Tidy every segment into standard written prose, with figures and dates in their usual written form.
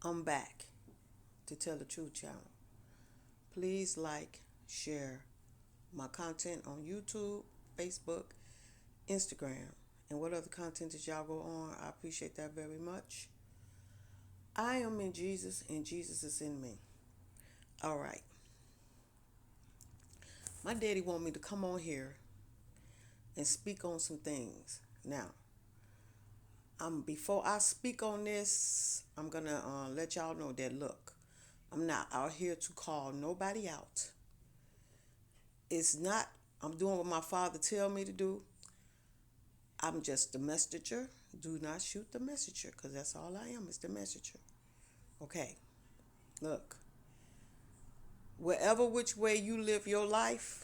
I'm back to tell the truth channel. Please like, share my content on YouTube, Facebook, Instagram, and what other content that y'all go on. I appreciate that very much. I am in Jesus and Jesus is in me. All right. My daddy want me to come on here and speak on some things. Now, before I speak on this, I'm gonna let y'all know that look, I'm not out here to call nobody out. It's not. I'm doing what my father tell me to do. I'm just the messenger. Do not shoot the messenger, because that's all I am, is the messenger. Okay, look. Wherever which way you live your life,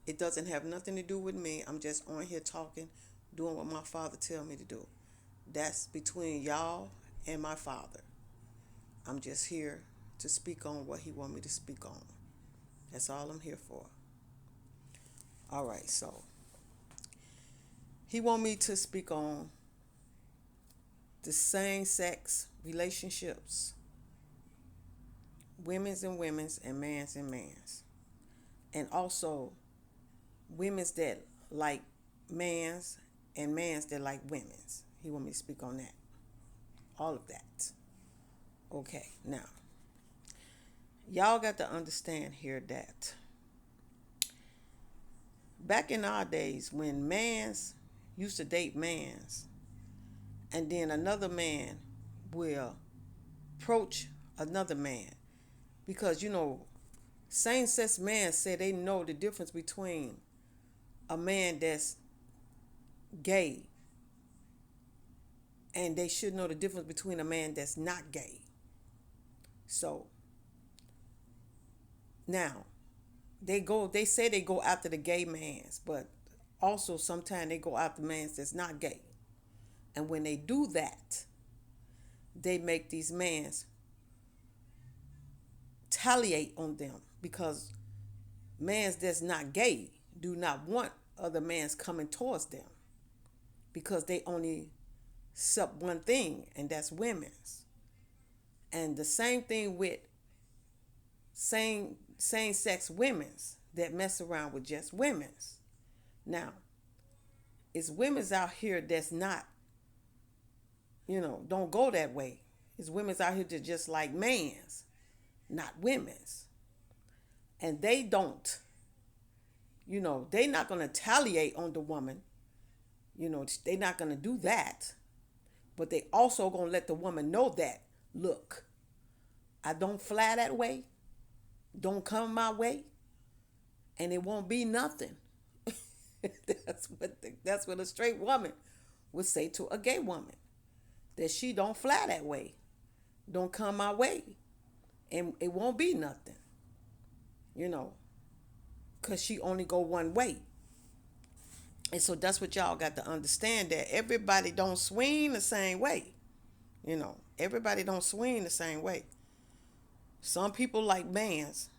it doesn't have nothing to do with me. I'm just on here talking, doing what my father tell me to do. That's between y'all and my father. I'm just here to speak on what he want me to speak on. That's all I'm here for. All right, so he want me to speak on the same sex relationships, women's and women's and man's and man's. And also women's that like man's and man's that like women's. He want me to speak on that. All of that. Okay, now y'all got to understand here that back in our days when mans used to date mans, and then another man will approach another man, because same-sex men say they know the difference between a man that's gay, and they should know the difference between a man that's not gay. So now they say they go after the gay mans, but also sometimes they go after mans that's not gay. And when they do that, they make these mans retaliate on them, because mans that's not gay do not want other mans coming towards them, because they only accept one thing, and that's women's. And the same thing with same sex women's that mess around with just women's. Now, it's women's out here that's not, don't go that way. It's women's out here that just like man's, not women's. And they don't, they not going to retaliate on the woman. They not going to do that. But they also going to let the woman know that, look, I don't fly that way. Don't come my way. And it won't be nothing. That's what a straight woman would say to a gay woman. That she don't fly that way. Don't come my way. And it won't be nothing. Because she only go one way. And so that's what y'all got to understand, that everybody don't swing the same way. Everybody don't swing the same way. Some people like mans.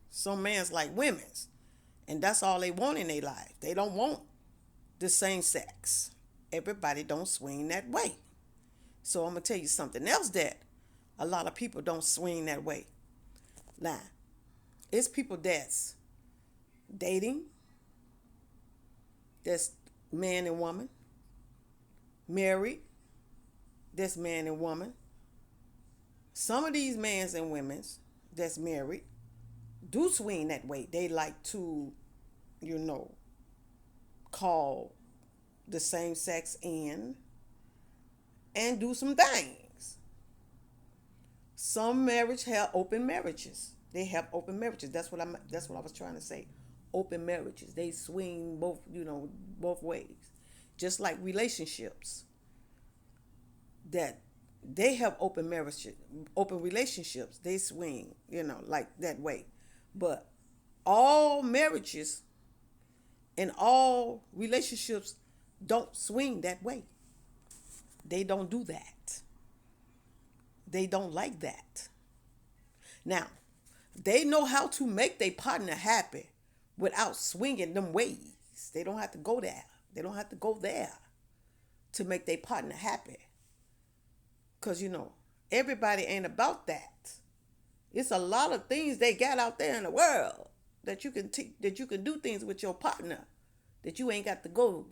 Some mans like women's. And that's all they want in their life. They don't want the same sex. Everybody don't swing that way. So I'm going to tell you something else that a lot of people don't swing that way. Now, it's people that's dating, that's man and woman, married, that's man and woman. Some of these mans and women's that's married do swing that way. They like to, call the same sex in and do some things. Some marriage have open marriages. They have open marriages. That's what I was trying to say. Open marriages. They swing both ways. Just like relationships. That they have open marriages, open relationships. They swing, like that way. But all marriages and all relationships don't swing that way. They don't do that. They don't like that. Now, they know how to make their partner happy without swinging them ways. They don't have to go there. They don't have to go there to make their partner happy. Because, Everybody ain't about that. It's a lot of things they got out there in the world that you can that you can do things with your partner that you ain't got to go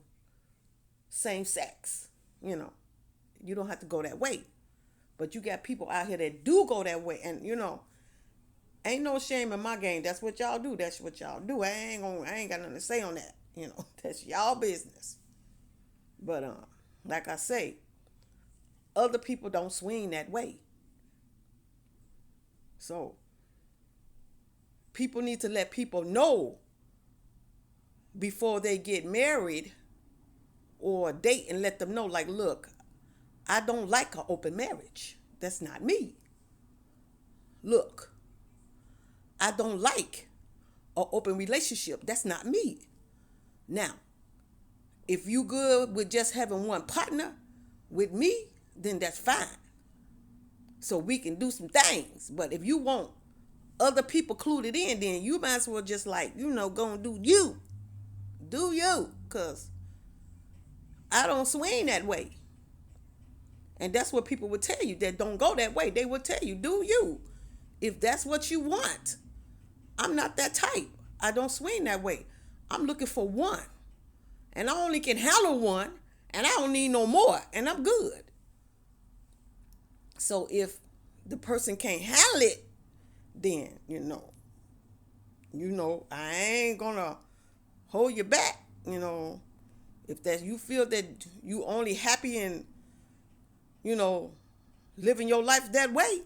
same sex. You know, you don't have to go that way. But you got people out here that do go that way, and ain't no shame in my game. That's what y'all do. That's what y'all do. I ain't got nothing to say on that. That's y'all business. But like I say, other people don't swing that way. So people need to let people know before they get married or date, and let them know, like, look, I don't like an open marriage. That's not me. Look, I don't like an open relationship. That's not me. Now, if you good with just having one partner with me, then that's fine. So we can do some things. But if you want other people clued in, then you might as well just, like, go and do you. Do you. Because I don't swing that way. And that's what people would tell you that don't go that way. They would tell you, do you. If that's what you want. I'm not that type. I don't swing that way. I'm looking for one. And I only can handle one. And I don't need no more. And I'm good. So if the person can't handle it, then, I ain't gonna hold you back. If that you feel that you only happy in, living your life that way,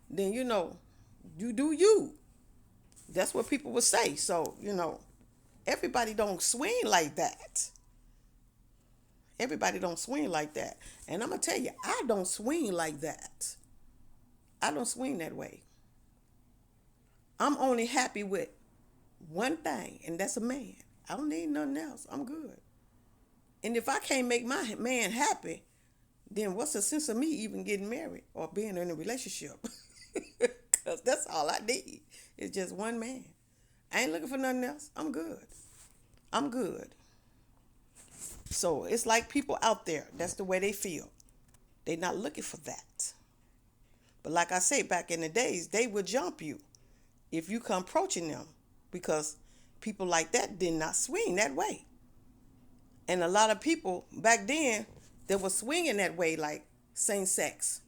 then, you do you. That's what people would say. So, everybody don't swing like that. Everybody don't swing like that. And I'm going to tell you, I don't swing like that. I don't swing that way. I'm only happy with one thing, and that's a man. I don't need nothing else. I'm good. And if I can't make my man happy, then what's the sense of me even getting married or being in a relationship? Because that's all I need. It's just one man. I ain't looking for nothing else. I'm good. I'm good. So it's like people out there, that's the way they feel. They're not looking for that. But like I say, back in the days, they would jump you if you come approaching them, because people like that did not swing that way. And a lot of people back then that were swinging that way, like same sex,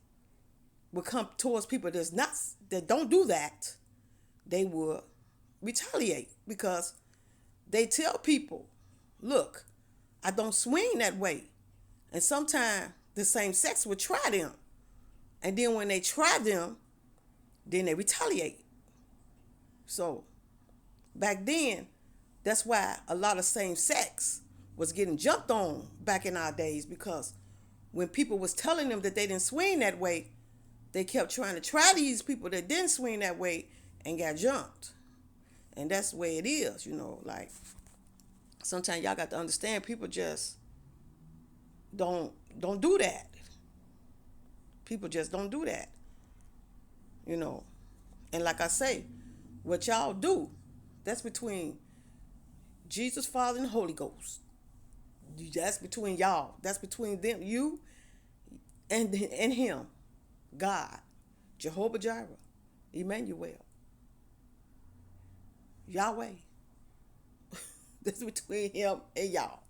would come towards people that don't do that. They would retaliate because they tell people, look, I don't swing that way. And sometimes the same sex would try them. And then when they try them, then they retaliate. So back then, that's why a lot of same sex was getting jumped on back in our days, because when people was telling them that they didn't swing that way, they kept trying to try these people that didn't swing that way and got jumped. And that's the way it is, like sometimes y'all got to understand, people just don't do that. People just don't do that. And like I say, what y'all do, that's between Jesus, Father, and the Holy Ghost. That's between y'all. That's between them, you, and him, God, Jehovah Jireh, Emmanuel, Yahweh. That's between him and y'all.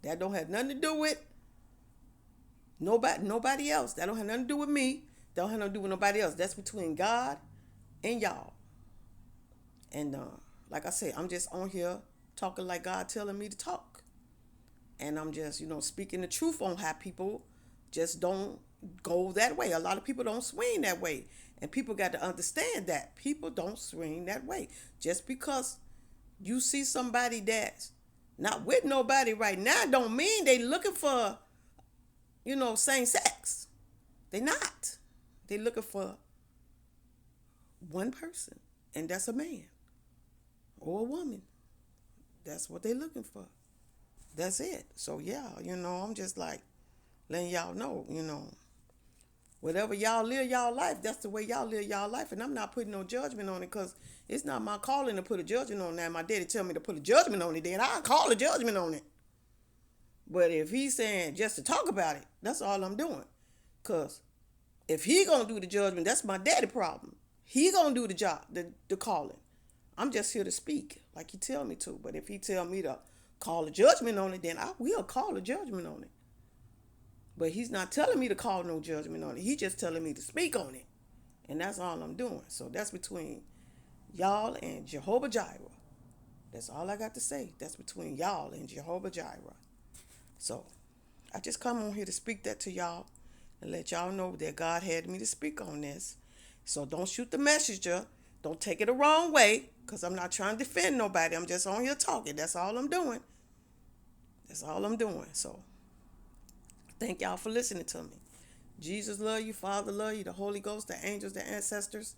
That don't have nothing to do with nobody else. That don't have nothing to do with me. That don't have nothing to do with nobody else. That's between God and y'all. And like I said, I'm just on here talking like God telling me to talk. And I'm just, speaking the truth on how people just don't go that way. A lot of people don't swing that way. And people got to understand that. People don't swing that way. Just because you see somebody that's not with nobody right now don't mean they looking for, same sex. They not. They looking for one person. And that's a man or a woman. That's what they looking for. That's it. So yeah, I'm just like letting y'all know, whatever y'all live y'all life, that's the way y'all live y'all life. And I'm not putting no judgment on it, because it's not my calling to put a judgment on that. My daddy tell me to put a judgment on it, then I'll call a judgment on it. But if he's saying just to talk about it, that's all I'm doing. Because If he gonna do the judgment, that's my daddy problem. He gonna do the job, the calling. I'm just here to speak, like he tell me to. But if he tell me to call a judgment on it, then I will call a judgment on it. But he's not telling me to call no judgment on it. He's just telling me to speak on it. And that's all I'm doing. So that's between y'all and Jehovah Jireh. That's all I got to say. That's between y'all and Jehovah Jireh. So I just come on here to speak that to y'all and let y'all know that God had me to speak on this. So don't shoot the messenger. Don't take it the wrong way, because I'm not trying to defend nobody. I'm just on here talking. That's all I'm doing. That's all I'm doing. So thank y'all for listening to me. Jesus love you. Father love you. The Holy Ghost, the angels, the ancestors.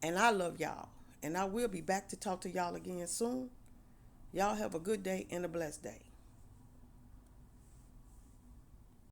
And I love y'all. And I will be back to talk to y'all again soon. Y'all have a good day and a blessed day.